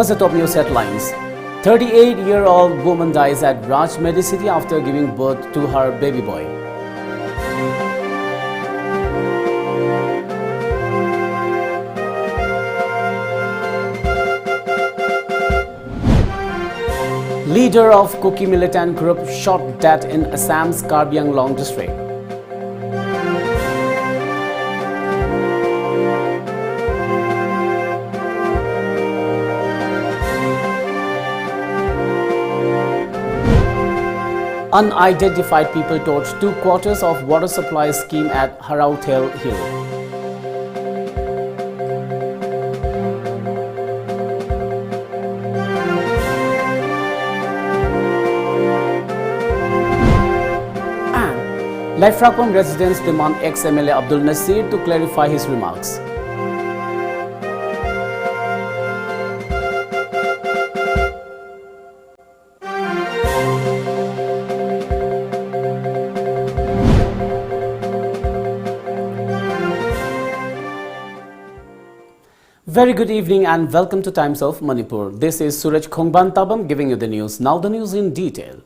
First, the top news headlines. 38-year-old woman dies at Raj Medicity after giving birth to her baby boy. Leader of Kuki militant group shot dead in Assam's Karbi Anglong district. Unidentified people torched 2 quarters of water supply scheme at Harautel Hill. And Laifrakwam residents demand ex-MLA Abdul Nasir to clarify his remarks. Very good evening and welcome to Times of Manipur. This is Suraj Khongban giving you the news. Now the news in detail.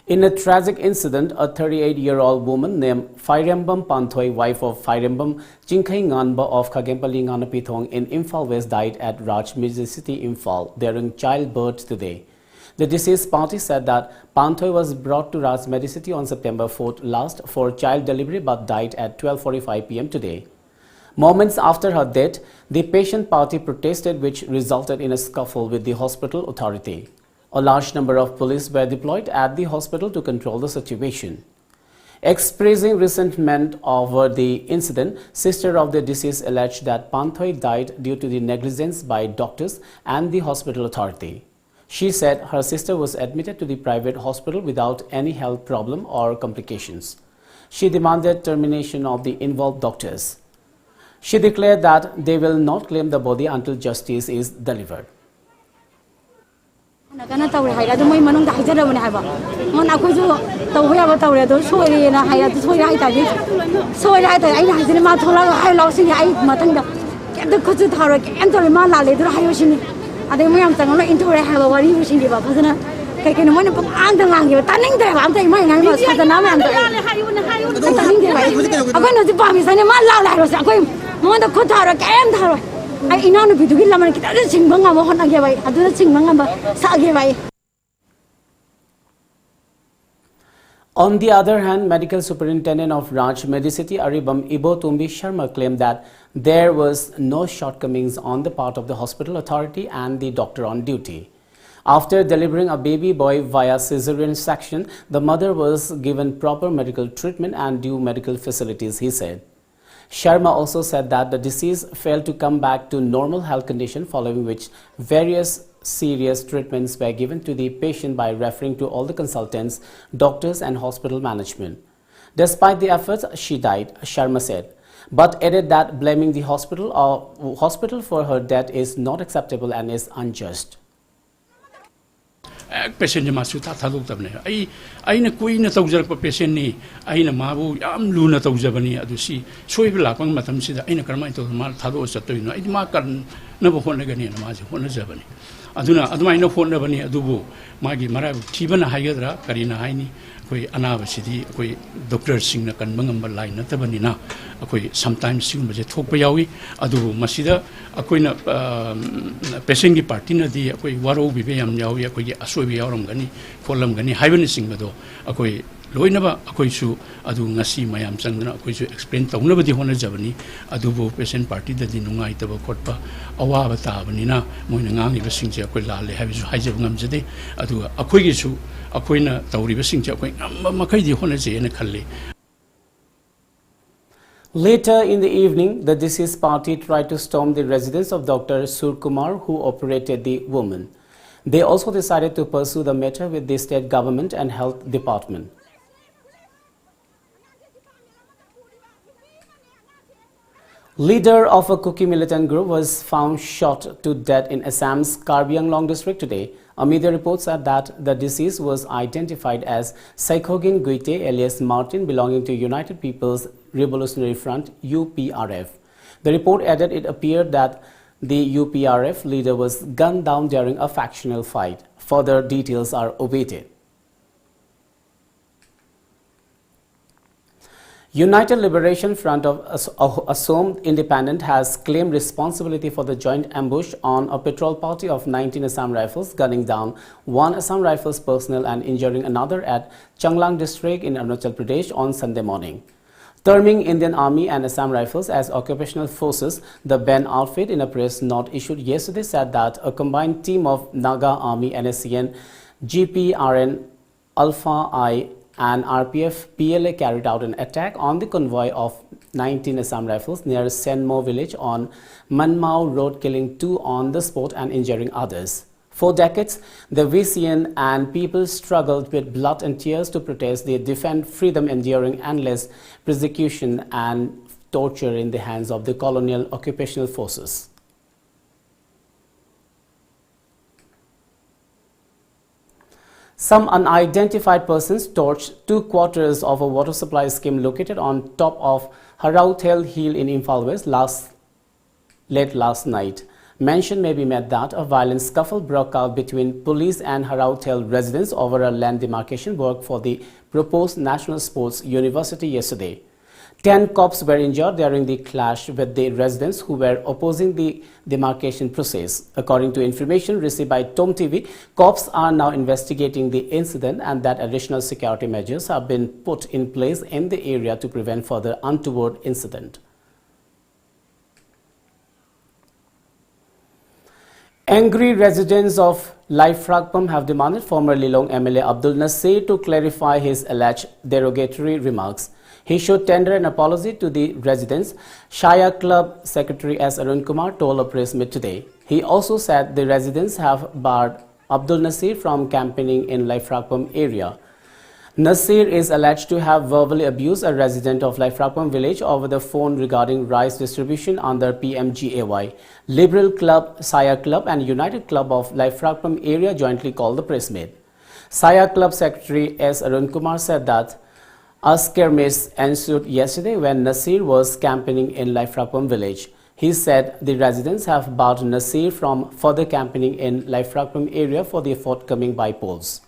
In a tragic incident, a 38-year-old woman named Fairembam Panthoi, wife of Fairembam Chingkai Nganba of Khagempali Nganapithong in Imphal West, died at Raj Medicity, Imphal during childbirth today. The deceased party said that Panthoi was brought to Raj Medicity on September 4th last for child delivery but died at 12:45 p.m. today. Moments after her death, the patient party protested, which resulted in a scuffle with the hospital authority. A large number of police were deployed at the hospital to control the situation. Expressing resentment over the incident, sister of the deceased alleged that Panthoi died due to the negligence by doctors and the hospital authority. She said her sister was admitted to the private hospital without any health problem or complications. She demanded termination of the involved doctors. She declared that they will not claim the body until justice is delivered. On the other hand, Medical Superintendent of Raj Medicity Aribam Ibo Tumbi Sharma claimed that there was no shortcomings on the part of the hospital authority and the doctor on duty. After delivering a baby boy via cesarean section, the mother was given proper medical treatment and due medical facilities, he said. Sharma also said that the deceased failed to come back to normal health condition, following which various serious treatments were given to the patient by referring to all the consultants, doctors and hospital management. Despite the efforts, she died, Sharma said, but added that blaming the hospital for her death is not acceptable and is unjust. Patient masu ta thaluk tabne ai na koi na tawjar pa patient ni ai na mabu yam lu na tawjabani adu si soi bla pang matam si da ai na karma to mal thalo satoi no ai ma kan na bo hon ga ni na ma ji hon jabani aduna aduma ina hon na bani adubu magi mara thibana haigadra karina haini koi anaba sidi koi doctor sing na kan mangam lai na tabani na akoi sometimes sing ma je thok pa yawi adubu masida akoi na patient gi party na di akoi waro bi be yam yawi akoi gi asoi bi yaram gani folam gani haibani sing ma do akoi loinaba akoi su adu ngasi mayam changna akoi su explain tawnaba di hona jabani adubu patient party da di nungai taba khotpa awa ba ta bani na moina ngangi ba sing je akoi la le habi su haijab ngam jade adu akoi gi su akoi na tawri ba sing je akoi makai di hona je na khalle. Later in the evening, the deceased party tried to storm the residence of Dr. Surkumar, who operated the woman. They also decided to pursue the matter with the state government and health department. Leader of a Kuki militant group was found shot to death in Assam's Karbi Anglong district today. A media report said that the deceased was identified as Saikhogin Guite alias Martin, belonging to United People's Revolutionary Front (UPRF). The report added it appeared that The UPRF leader was gunned down during a factional fight. Further details are awaited. United Liberation Front of Assam Independent has claimed responsibility for the joint ambush on a patrol party of 19 Assam Rifles, gunning down one Assam Rifles personnel and injuring another at Changlang district in Arunachal Pradesh on Sunday morning. Terming Indian Army and Assam Rifles as occupational forces, the BEN outfit in a press note issued yesterday said that a combined team of Naga Army, NSCN, GPRN, Alpha I and RPF PLA carried out an attack on the convoy of 19 Assam Rifles near Senmo village on Manmao Road, killing 2 on the spot and injuring others. For decades, the VCN and people struggled with blood and tears to protest their defend freedom, enduring endless persecution and torture in the hands of the colonial occupational forces. Some unidentified persons torched 2 quarters of a water supply scheme located on top of Harautel Hill in Imphal West late last night. Mention may be made that a violent scuffle broke out between police and Harautel residents over a land demarcation work for the proposed National Sports University yesterday. 10 cops were injured during the clash with the residents who were opposing the demarcation process. According to information received by Tom TV, cops are now investigating the incident and that additional security measures have been put in place in the area to prevent further untoward incident. Angry residents of Laifrakpam have demanded former Lilong MLA Abdul Nasir to clarify his alleged derogatory remarks. He should tender an apology to the residents, Shaya Club Secretary S. Arun Kumar told a press meet today. He also said the residents have barred Abdul Nasir from campaigning in Laifrakpam area. Nasir is alleged to have verbally abused a resident of Laifrakpam village over the phone regarding rice distribution under PMGAY. Liberal Club, Shaya Club and United Club of Laifrakpam area jointly called the press meet. Shaya Club Secretary S. Arun Kumar said that a skirmish ensued yesterday when Nasir was campaigning in Laifrakpam village. He said the residents have barred Nasir from further campaigning in Laifrakpam area for the forthcoming by-polls.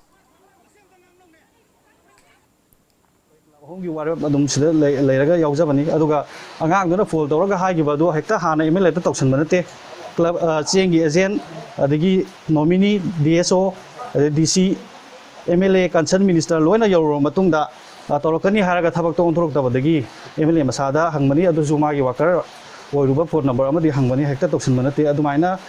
Home you are later Yauzabani, Aduga, Angana Fold, Doroga Hagivado, Hector Hana, Emilata Toxin Manate, Club Chiangi Azen, the nominee, DSO, DC, MLA, Concerned Minister, Luena Yoro Matunda, Torokani Haraga Tabaton Torokavagi, Emily Masada, Hangmani, Aduzumagi Walker, or Ruba for number of the Hangmani, Hector Toxin Manate, Adumina,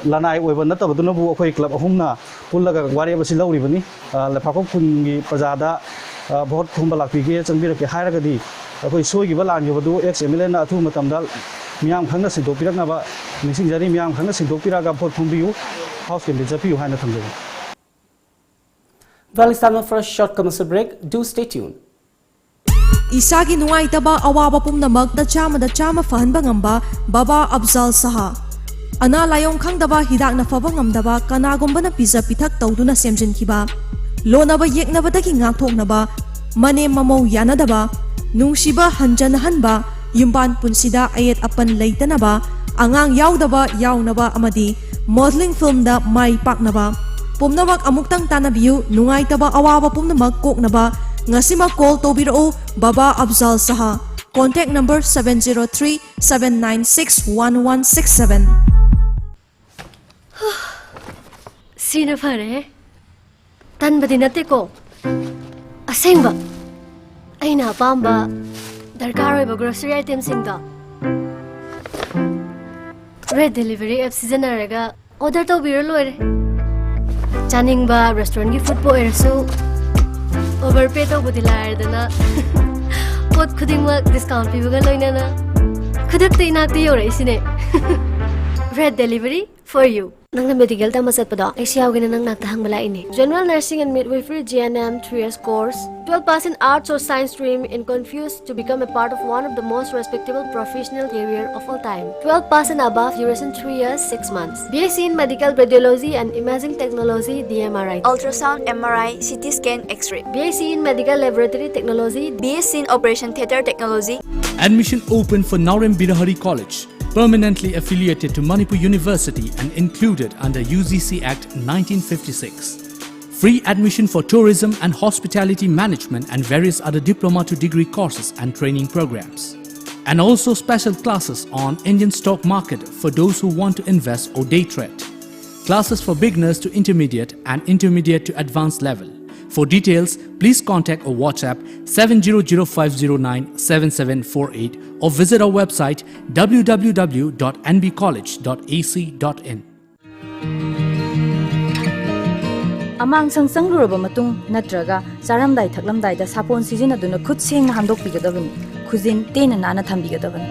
Lanai, we were not a Dunabu Club of Humna, Pulaga, whatever Silo Rivani, La Paco Pungi, Pazada. बहुत Thumba लाफीगे चंबीरके हायरगदी अखोय सोयगिबा लांगिबदु ex MLA ना अथु मतमदा मियाम खंगना सिंदोपिरकनाबा निसिंजरी मियाम खंगना सिंदोपिरागा vote खुंबियु house केम जपियु हायना थमजो. Well, it's time for a short commercial break. Do stay tuned. Isagi nuaitaba awaba pumnamak chama fahanba ngamba Baba Afzal Saha. Ana layong khangdaba hidak na faba ngamdaba kanagomba na pizza pithak tawduna semjinkiba. Lonaba yeknabadagi ngakthoknaba mane mamau yanadaba nungshiba hanjan hanba yumban punsida ayet apan leitanaba angang yaudaba yaunaba amadi modeling film da mai paknaba pumnabak amuktang tanabiu nungaitaba awaba pumnamak koknaba ngasima call tobiro Baba Afzal Saha. Contact number 703-796-1167. Sino pare? Tan ba dinate ko? Aseng ba? Ay napamba. Darkar ba grocery items singda? Red delivery app season araga order to biro loire. Chaning ba restaurant ki food po erso overpay to budilar dana. Pot khuding mak discount pi baga loina na. Khudak te inakti yore isine. Red delivery for you. Nang na medical ta masatpada ACIAW gina nang naktahang malaini. General Nursing and Midwifery GNM 3 years course. 12 pass in arts or science stream in confused to become a part of one of the most respectable professional career of all time. 12 pass and above duration 3 years 6 months. BSc in Medical Radiology and Imaging Technology DMRI. Ultrasound, MRI, CT scan, X-ray. BSc in Medical Laboratory Technology. BSc in Operation Theatre Technology. Admission open for Naurem Birahari College. permanently affiliated to Manipur University and included under UGC Act 1956. Free admission for tourism and hospitality management and various other diploma to degree courses and training programs. And also special classes on Indian stock market for those who want to invest or day trade. Classes for beginners to intermediate and intermediate to advanced level. For details, please contact or WhatsApp 700-509-7748 or visit our website www.nbcollege.ac.in. Amang sang sangluraba matung natraga charamdai thaklamdai da sapon sijinaduna khut sengna handokpigadabani khujin tena nana thambigadabani.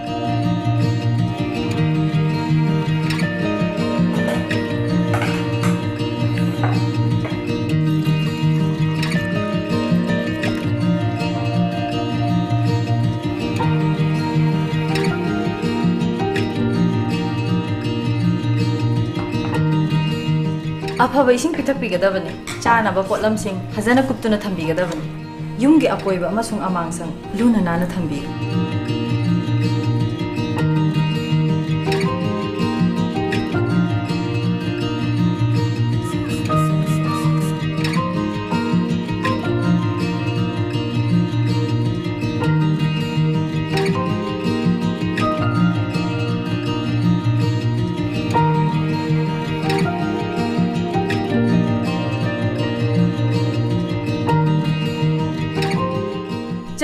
Afaba ising pitakpigadabani chanaba potlamsing hazana kuptuna thambigadabani yumgi akoiba amasung amangsang luna nana thambi.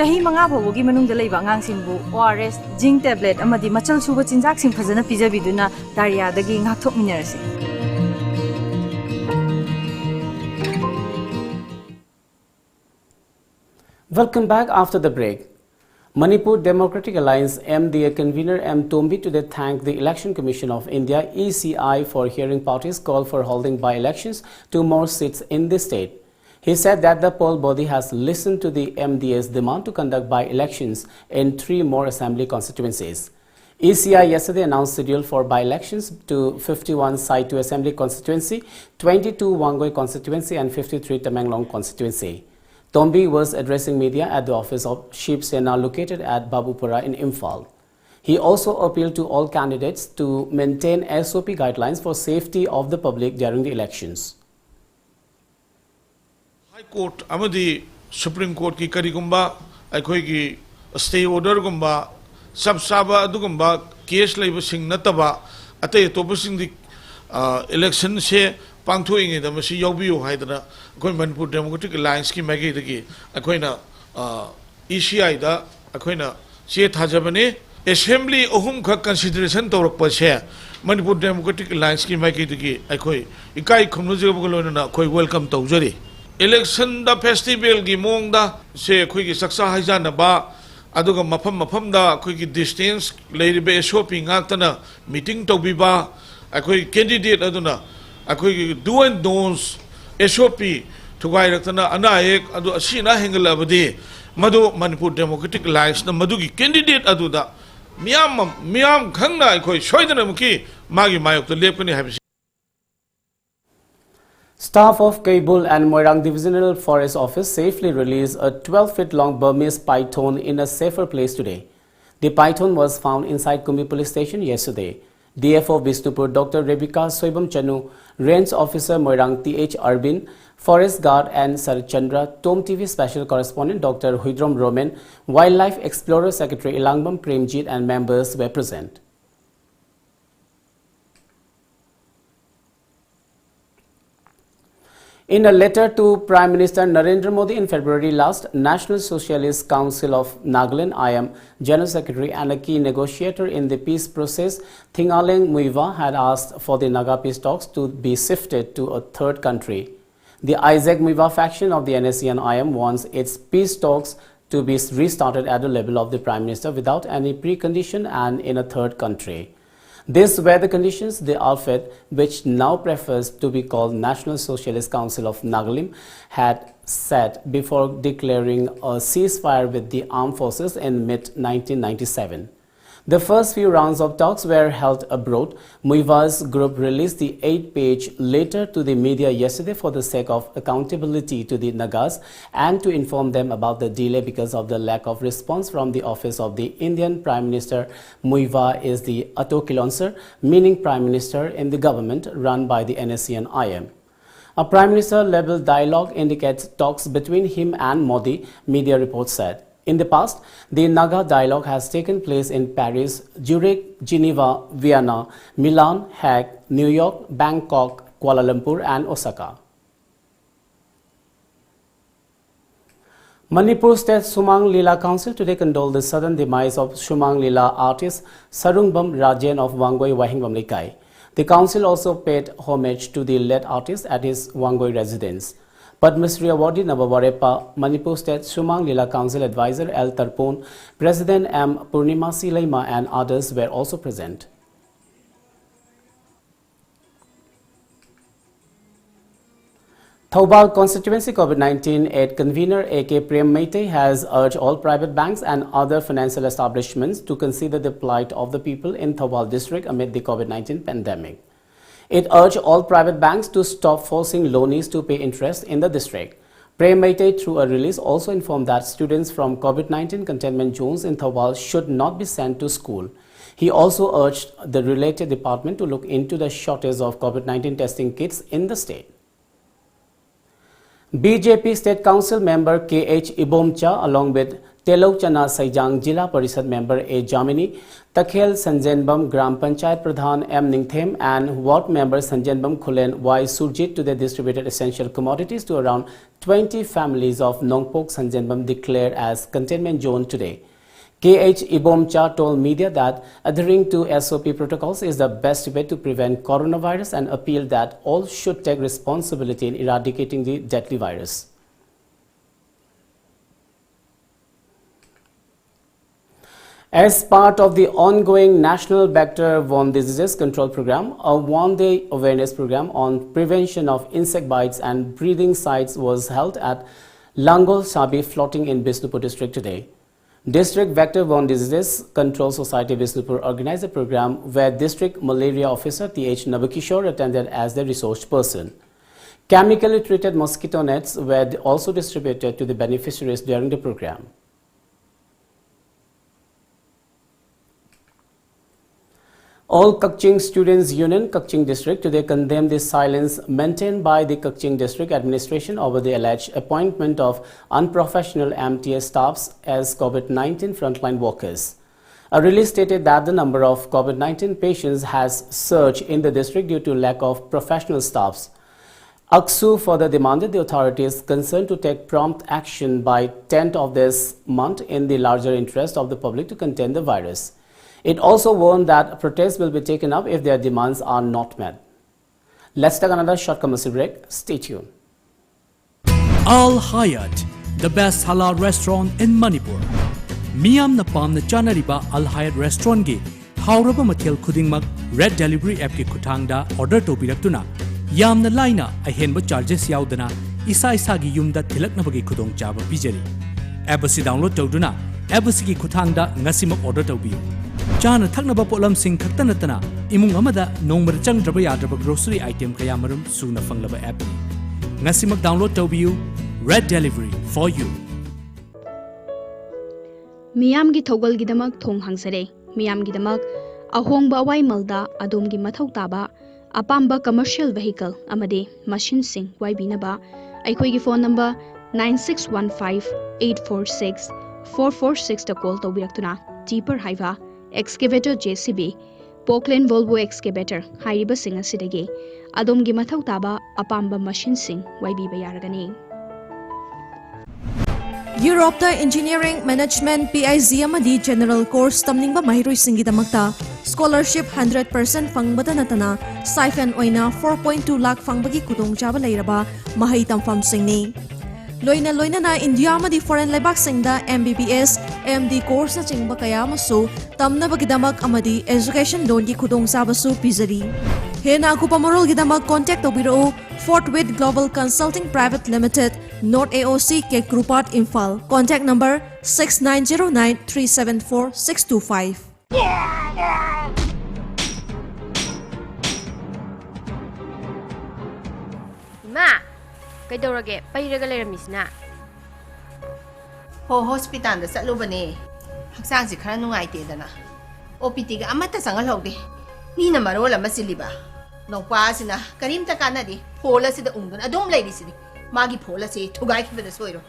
Chahi manga phawogi manungda leiba angangsingbu ORS zinc tablet amadi machal suba chinjak sing phajana pijabiduna daria dagi ngakthok minarasi. Welcome back after the break. Manipur Democratic Alliance MDA convener M. Tombi today thanked the Election Commission of India ECI for hearing parties' call for holding by-elections to more seats in the state. He said that the poll body has listened to the MDA's demand to conduct by-elections in 3 more assembly constituencies. ECI yesterday announced schedule for by-elections to 51 Sai 2 Assembly constituency, 22 Wangoi constituency and 53 Tamenglong constituency. Tombi was addressing media at the office of Ship Sena located at Babupura in Imphal. He also appealed to all candidates to maintain SOP guidelines for safety of the public during the elections. High Court amadi Supreme Court ki karigumba aikoi ki stay order gumba sab saba adugumba case leiba sing nataba atay topa sing di election se pangthoinge da masi yaubiyo haidana akoi Manipur Democratic Alliance ki magi dagi akoi na ECI da akoi na che thajabane assembly ohum kha consideration tawrak se Manipur Democratic Alliance ki magi dagi akoi ikai khumnu jebugolona na akoi welcome tawjari. Election da festival gi mong da se khoi gi saksa haijana ba aduga mafam da khoi gi distance leiribe shopping aktana meeting to biba akhoi candidate aduna akhoi gi do and don'ts SOP thugai raktana anaek adu asina hengalabadi madu Manipur Democratic Alliance na madu gi candidate aduda miyam khangna akhoi soidana muki magi mayok to lepkani habisi. Staff of Kabul and Moirang Divisional Forest Office safely released a 12-foot-long Burmese python in a safer place today. The python was found inside Kumbi Police Station yesterday. DFO Bishnupur Dr. Rebecca Soibam Chanu, Range Officer Moirang T.H. Arbin, Forest Guard and Sarchandra, Tom TV Special Correspondent Dr. Huidrom Roman, Wildlife Explorer Secretary Ilangbam Premjit and members were present. In a letter to Prime Minister Narendra Modi in February last, National Socialist Council of Nagaland IM General Secretary and a key negotiator in the peace process, Thingaleng Muiwa, had asked for the Naga peace talks to be shifted to a third country. The Isaac Muiwa faction of the NSC and IM wants its peace talks to be restarted at the level of the Prime Minister without any precondition and in a third country. These were the conditions the outfit, which now prefers to be called National Socialist Council of Nagaland, had set before declaring a ceasefire with the armed forces in mid-1997. The first few rounds of talks were held abroad. Muiva's group released the 8-page letter to the media yesterday for the sake of accountability to the Nagas and to inform them about the delay because of the lack of response from the office of the Indian Prime Minister. Muiva is the Ato Kilonsar, meaning Prime Minister in the government run by the NSC and IM. A Prime Minister level dialogue indicates talks between him and Modi, media reports said. In the past, the Naga dialogue has taken place in Paris, Zurich, Geneva, Vienna, Milan, Hague, New York, Bangkok, Kuala Lumpur and Osaka. Manipur State Sumang Lila Council today condoled the sudden demise of Sumang Lila artist Sarungbam Rajan of Wangoi Wahingbam Likai. The council also paid homage to the late artist at his Wangoi residence. Padma Shri Awardee Nabawarepa, Manipur State Sumang Lila Council Advisor L. Tarpon, President M. Purnimasi Laima and others were also present. Thoubal Constituency COVID-19 aid convener A.K. Prem Meitei has urged all private banks and other financial establishments to consider the plight of the people in Thoubal district amid the COVID-19 pandemic. It urged all private banks to stop forcing loanees to pay interest in the district. Prem Meitei, through a release, also informed that students from COVID-19 containment zones in Thoubal should not be sent to school. He also urged the related department to look into the shortage of COVID-19 testing kits in the state. BJP State Council member K.H. Ibomcha along with Telokchana Saijang Jila Parishad member A. Jamini, Takhel Sanjenbam Gram Panchayat Pradhan M. Ningthem and Ward member Sanjenbam Khulen Y. Surjit today distributed essential commodities to around 20 families of Nongpok Sanjenbam declared as containment zone today. K.H. Ibomcha told media that adhering to SOP protocols is the best way to prevent coronavirus and appealed that all should take responsibility in eradicating the deadly virus. As part of the ongoing National Vector-Borne Diseases Control Program, a one-day awareness program on prevention of insect bites and breeding sites was held at Langol Sabi floating in Bisnupur district today. District Vector-Borne Diseases Control Society Bisnupur organized a program where District Malaria Officer T.H. Nabakishore attended as the resource person. Chemically treated mosquito nets were also distributed to the beneficiaries during the program. All Kakching Students Union, Kakching District, today condemned the silence maintained by the Kakching District Administration over the alleged appointment of unprofessional MTA staffs as COVID-19 frontline workers. A release stated that the number of COVID-19 patients has surged in the district due to lack of professional staffs. AKSU further demanded the authorities concerned to take prompt action by 10th of this month in the larger interest of the public to contain the virus. It also warned that protests will be taken up if their demands are not met. Let's take another short commercial break. Stay tuned. Al Hayat, the best halal restaurant in Manipur. Miyam na pam na chanariba Al Hayat restaurant gi hauraba mathel khudingmak Red Delivery app ki khuthangda order tobiraktuna yamna laina ahenba charges yaudana isa gi yumda thilaknabagi khudong chaba pijari. App si download tawduna app si ki khuthangda ngasimak order tawbiyu. Chana thaknaba polam sing khakta natana imung amada nongmar changdraba yadraba grocery item kaya marum suna fanglaba app ni. Ngasimak download tawbiyu Red Delivery for you. Miyam gi thogal gi damak thong hangsare. Miyam gi damak ahongba awai malda adom gi mathau taba apamba commercial vehicle amade machine sing wai binaba aikoi gi phone number 9615 846 446 ta call tawbiraktuna deeper haiva excavator JCB Poklen Volvo excavator hairiba sing asidagi adom gi mathau taba apamba machine sing waibiba yaragani. Europe the Engineering Management PIZ amadi General Course tamningba mahiroi singi damakta scholarship 100% fangbada natana stipend oina 4.2 lakh fangbagi kudong jaba leiraba mahai tamfam singni. Loina na India amadi foreign lebak singda MBBS MD course na chingba kaya masu tamna bagidamak amadi education loan gi khudong sabasu pizari. Hena aku pamorol gidamak contact obiro Fort Witt Global Consulting Private Limited North AOC K Grupat Imphal. Contact number 6909 374 625. ꯏꯃꯥ ꯀꯩꯗꯧꯔꯒꯦ ꯄꯩꯔꯒ ꯂꯩꯔꯝꯃꯤꯁꯤꯅ ꯍꯣ ꯍꯣꯁꯄꯤꯇꯥꯜꯗ ꯆꯠꯂꯨꯕꯅꯦ ꯍꯛꯆꯥꯡꯁꯤ ꯈꯔ ꯅꯨꯡꯉꯥꯏꯇꯦꯗꯅ OPTꯒ ꯑꯃꯠꯇ ꯆꯪꯍꯜꯍꯧꯗꯦ ꯃꯤꯅ ꯃꯔꯣꯜ ꯑꯃ ꯆꯤꯜꯂꯤꯕ ꯅꯧꯄꯥꯁꯤꯅ ꯀꯔꯤꯝꯇ ꯀꯥꯟꯅꯗꯦ ꯐꯣꯜ ꯑꯁꯤꯗ ꯎꯪꯗꯨꯅ ꯑꯗꯨꯝ ꯂꯩꯔꯤꯁꯤꯅꯤ ꯃꯥꯒꯤ ꯐꯣꯜ ꯑꯁꯤ ꯊꯨꯒꯥꯏꯈꯤꯕꯗ ꯁꯣꯏꯔꯣ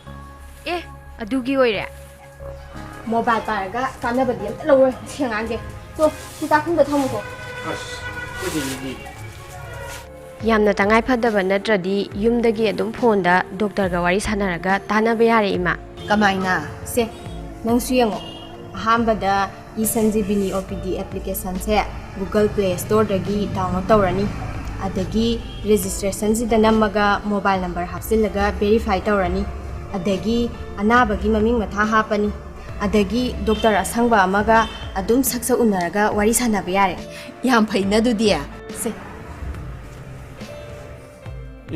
ꯑꯦ ꯑꯗꯨꯒꯤ ꯑꯣꯏꯔꯦ ꯃꯣꯕꯥꯏꯜ ꯄꯥꯏꯔꯒ ꯀꯥꯟꯅꯕꯗꯤ ꯑꯝꯇ ꯂꯧꯔꯣꯏ ꯁꯤ ꯑꯉꯥꯡꯁꯦ ꯇꯣ ꯁꯤ ꯆꯥꯛꯈꯨꯝꯗ ꯊꯝꯃꯨꯀꯣ ꯌꯥꯝꯅ ꯇꯉꯥꯏ ꯐꯗꯕ ꯅꯠꯇ꯭ꯔꯗꯤ ꯌꯨꯝꯗꯒꯤ ꯑꯗꯨꯝ ꯐꯣꯟꯗ ꯗꯣꯛꯇꯔꯒ ꯋꯥꯔꯤ ꯁꯥꯟꯅꯔꯒ ꯇꯥꯟꯅꯕ ꯌꯥꯔꯦ ꯏꯃꯥ ꯀꯃꯥꯏꯅ ꯁꯦ ꯅꯪꯁꯨ ꯌꯦꯡꯉꯣ ꯑꯍꯥꯟꯕꯗ ꯏꯁꯟꯖꯤꯕꯤꯅꯤ OPD ꯑꯦꯄ꯭ꯂꯤꯀꯦꯁꯟꯁꯦ Google Play Storeꯗꯒꯤ ꯗꯥꯎꯟꯂꯣꯗ ꯇꯧꯔꯅꯤ ꯑꯗꯒꯤ ꯔꯦꯖꯤꯁꯇ꯭ꯔꯦꯁꯟꯁꯤꯗ ꯅꯝꯃꯒ ꯃꯣꯕꯥꯏꯜ ꯅꯝꯕꯔ ꯍꯥꯞꯆꯤꯜꯂꯒ ꯚꯦꯔꯤꯐꯥꯏ ꯇꯧꯔꯅꯤ ꯑꯗꯒꯤ ꯑꯅꯥꯕꯒꯤ ꯃꯃꯤꯡ ꯃꯊꯥ ꯍꯥꯞꯄꯅꯤ ꯑꯗꯒꯤ ꯗꯣꯛꯇꯔ ꯑꯁꯪꯕ ꯑꯃꯒ ꯑꯗꯨꯝ ꯁꯛꯁꯛ ꯎꯅꯔꯒ ꯋꯥꯔꯤ ꯁꯥꯟꯅꯕ ꯌꯥꯔꯦ ꯌꯥꯝ ꯐꯩꯅ ꯑꯗꯨꯗꯤ ꯁꯦ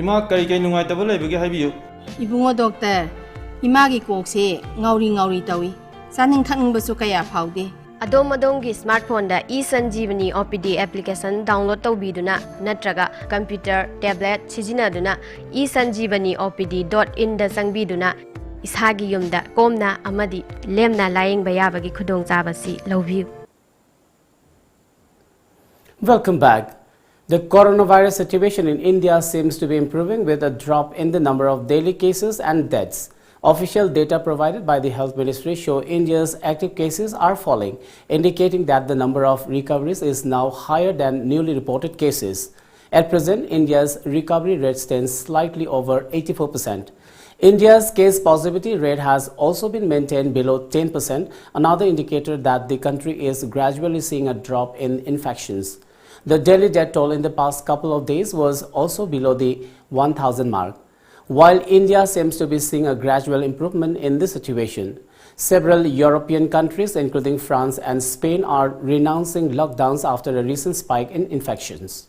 ꯏꯃꯥ ꯀꯩ ꯅꯨꯡꯉꯥꯏꯇꯕ ꯂꯩꯕꯒꯦ ꯍꯥꯏꯕꯤꯌꯨ 이붕어 ꯗꯣꯛꯇꯔ 이마기 꼭세 ngau리 떠위 짜닝 탁능버수 kaya 파우데 ꯑꯗꯣꯝꯒꯤ ꯁ꯭ꯃꯥꯔꯠꯐꯣꯟꯗ ꯏꯁꯟꯖꯤꯕꯅꯤ OPD ꯑꯦꯄ꯭ꯂꯤꯀꯦꯁꯟ ꯗꯥꯎꯟꯂꯣꯗ ꯇꯧꯕꯤꯗꯨꯅ ꯅꯠꯇ꯭ꯔꯒ ꯀꯝꯄ꯭ꯌꯨꯇꯔ ꯇꯦꯕ꯭ꯂꯦꯠ ꯁꯤꯖꯤꯟꯅꯗꯨꯅ isanjeevani opd.in ꯗ ꯆꯪꯕꯤꯗꯨꯅ ꯏꯁꯥꯒꯤ ꯌꯨꯝꯗ ꯀꯣꯝꯅ ꯑꯃꯗꯤ ꯂꯦꯝꯅ ꯂꯥꯌꯦꯡꯕ ꯌꯥꯕꯒꯤ ꯈꯨꯗꯣꯡꯆꯥꯕꯁꯤ ꯂꯧꯕꯤꯌꯨ. Welcome back. The coronavirus situation in India seems to be improving with a drop in the number of daily cases and deaths. Official data provided by the Health Ministry show India's active cases are falling, indicating that the number of recoveries is now higher than newly reported cases. At present, India's recovery rate stands slightly over 84%. India's case positivity rate has also been maintained below 10%, another indicator that the country is gradually seeing a drop in infections. The daily death toll in the past couple of days was also below the 1,000 mark. While India seems to be seeing a gradual improvement in this situation, several European countries, including France and Spain, are renouncing lockdowns after a recent spike in infections.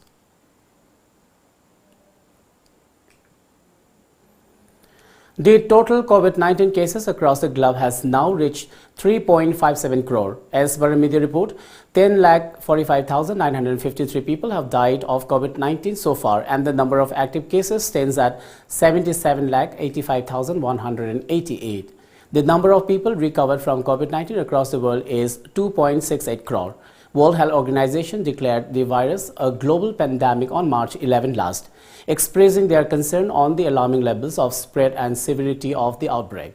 The total COVID-19 cases across the globe has now reached 3.57 crore. As per a media report, 10,45,953 people have died of COVID-19 so far, and the number of active cases stands at 77,85,188. The number of people recovered from COVID-19 across the world is 2.68 crore. World Health Organization declared the virus a global pandemic on March 11 last, expressing their concern on the alarming levels of spread and severity of the outbreak.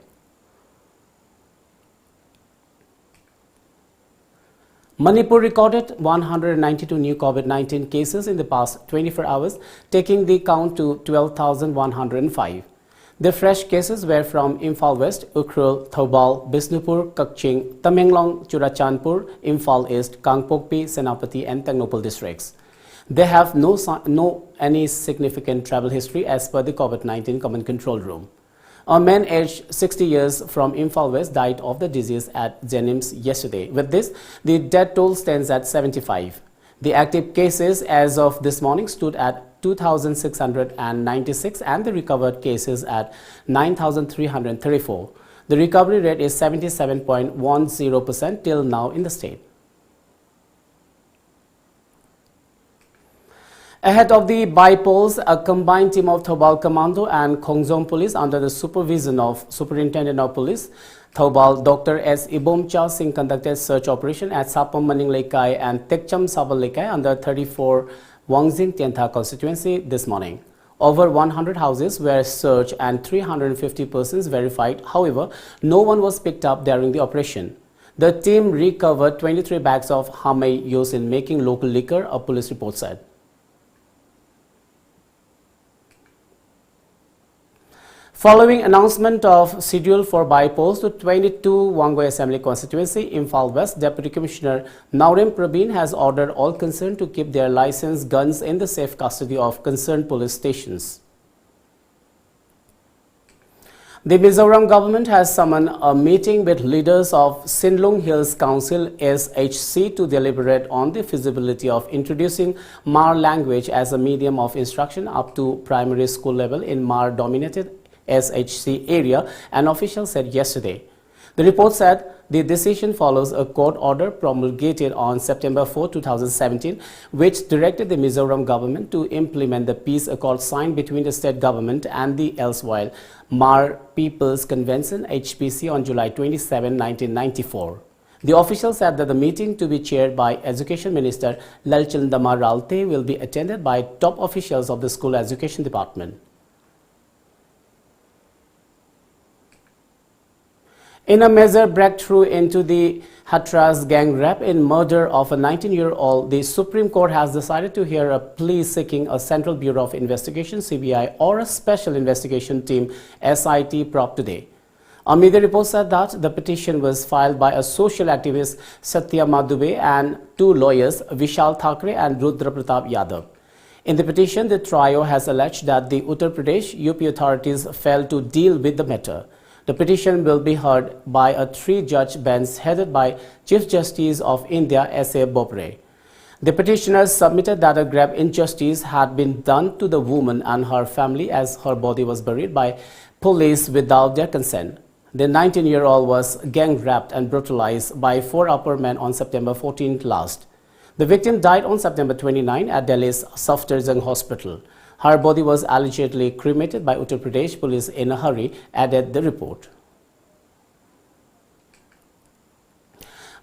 Manipur recorded 192 new COVID-19 cases in the past 24 hours, taking the count to 12,105. The fresh cases were from Imphal West, Ukhrul, Thoubal, Bisnupur, Kakching, Tamenglong, Churachandpur, Imphal East, Kangpokpi, Senapati and Tecnopal districts. They have no any significant travel history as per the COVID-19 Command Control Room. A man aged 60 years from Imphal West died of the disease at Jenims yesterday. With this, the death toll stands at 75. The active cases as of this morning stood at 2,696 and the recovered cases at 9,334. The recovery rate is 77.10% till now in the state. Ahead of the by-polls, a combined team of Thoubal Commando and Khongzom Police under the supervision of Superintendent of Police, Thoubal Dr. S. Ibomcha Singh conducted search operation at Sapam Maning Lekai and Tekcham Sabal Lekai under 34 Wangjing Tiantha constituency this morning. Over 100 houses were searched and 350 persons verified. However, no one was picked up during the operation. The team recovered 23 bags of hamei used in making local liquor, a police report said. Following announcement of schedule for by-polls to 22 Wangoi Assembly constituency, Imphal West Deputy Commissioner Naurem Prabeen has ordered all concerned to keep their licensed guns in the safe custody of concerned police stations. The Mizoram government has summoned a meeting with leaders of Sinlung Hills Council SHC to deliberate on the feasibility of introducing Mar language as a medium of instruction up to primary school level in Mar-dominated SHC area, an official said yesterday. The report said the decision follows a court order promulgated on September 4, 2017, which directed the Mizoram government to implement the peace accord signed between the state government and the erstwhile Mar People's Convention HPC on July 27, 1994. The official said that the meeting, to be chaired by Education Minister Lalchandama Ralte, will be attended by top officials of the school education department. In a major breakthrough into the Hathras gang rape and murder of a 19-year-old, the Supreme Court has decided to hear a plea seeking a Central Bureau of Investigation (CBI) or a Special Investigation Team (SIT) probe today. A media report said that the petition was filed by a social activist Satya Madhube and two lawyers Vishal Thakre and Rudra Pratap Yadav. In the petition, the trio has alleged that the Uttar Pradesh UP authorities failed to deal with the matter. The petition will be heard by a three-judge bench headed by Chief Justice of India S.A. Bopre. The petitioners submitted that a grave injustice had been done to the woman and her family as her body was buried by police without their consent. The 19-year-old was gang-raped and brutalized by four upper men on September 14th last. The victim died on September 29 at Delhi's Safdarjung Hospital. Her body was allegedly cremated by Uttar Pradesh police in a hurry, added the report.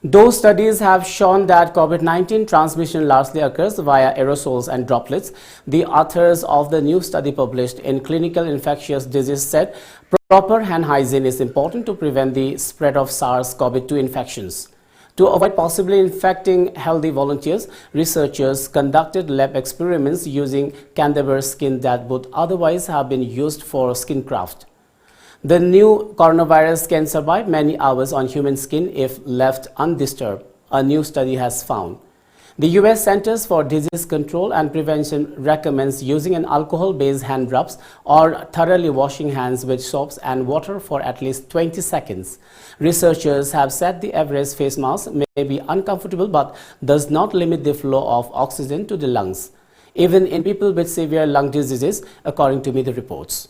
Those studies have shown that COVID-19 transmission largely occurs via aerosols and droplets. The authors of the new study published in Clinical Infectious Disease said proper hand hygiene is important to prevent the spread of SARS-CoV-2 infections. To avoid possibly infecting healthy volunteers, researchers conducted lab experiments using cadaver skin that would otherwise have been used for skin craft. The new coronavirus can survive many hours on human skin if left undisturbed, a new study has found. The U.S. Centers for Disease Control and Prevention recommends using an alcohol-based hand rubs or thoroughly washing hands with soaps and water for at least 20 seconds. Researchers have said the average face mask may be uncomfortable but does not limit the flow of oxygen to the lungs, even in people with severe lung diseases, according to media reports.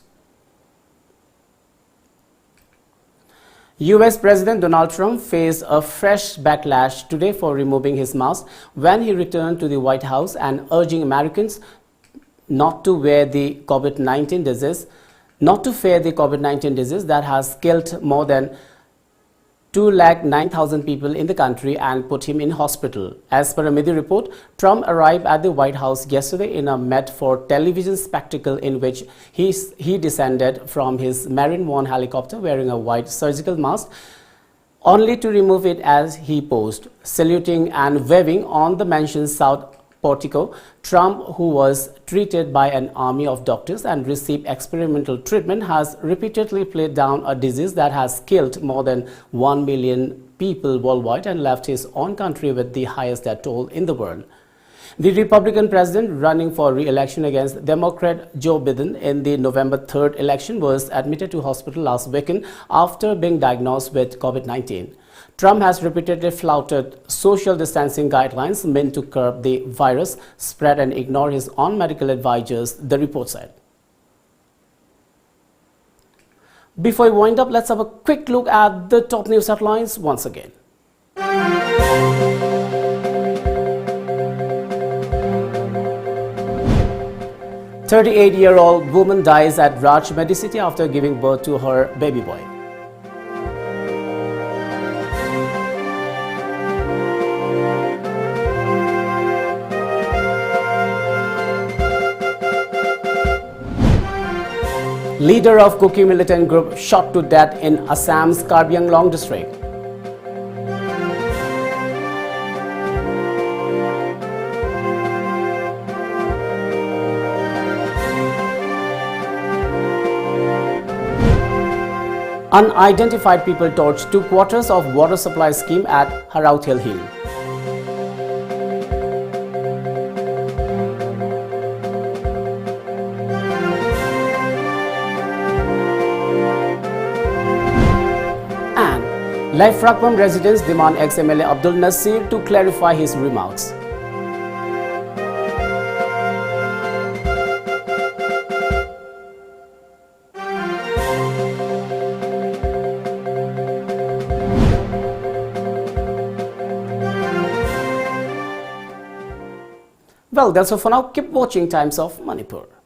U.S. President Donald Trump faced a fresh backlash today for removing his mask when he returned to the White House and urging Americans not to fear the COVID-19 disease that has killed more than 209,000 people in the country and put him in hospital. As per a media report, Trump arrived at the White House yesterday in a made-for-television spectacle in which he descended from his Marine One helicopter wearing a white surgical mask, only to remove it as he posed, saluting and waving on the mansion's south portico. Trump, who was treated by an army of doctors and received experimental treatment, has repeatedly played down a disease that has killed more than 1 million people worldwide and left his own country with the highest death toll in the world. The Republican president running for re-election against Democrat Joe Biden in the November 3rd election was admitted to hospital last weekend after being diagnosed with COVID-19. Trump has repeatedly flouted social distancing guidelines meant to curb the virus spread and ignore his own medical advisors, the report said. Before we wind up, let's have a quick look at the top news headlines once again. 38-year-old woman dies at Raj Medicity after giving birth to her baby boy. Leader of Kuki militant group shot to death in Assam's Karbi Anglong district. Unidentified people torched 2 quarters of water supply scheme at Harauthill Hill. Life Rakpam residents demand ex-MLA Abdul Nasir to clarify his remarks. Well, that's all for now. Keep watching Times of Manipur.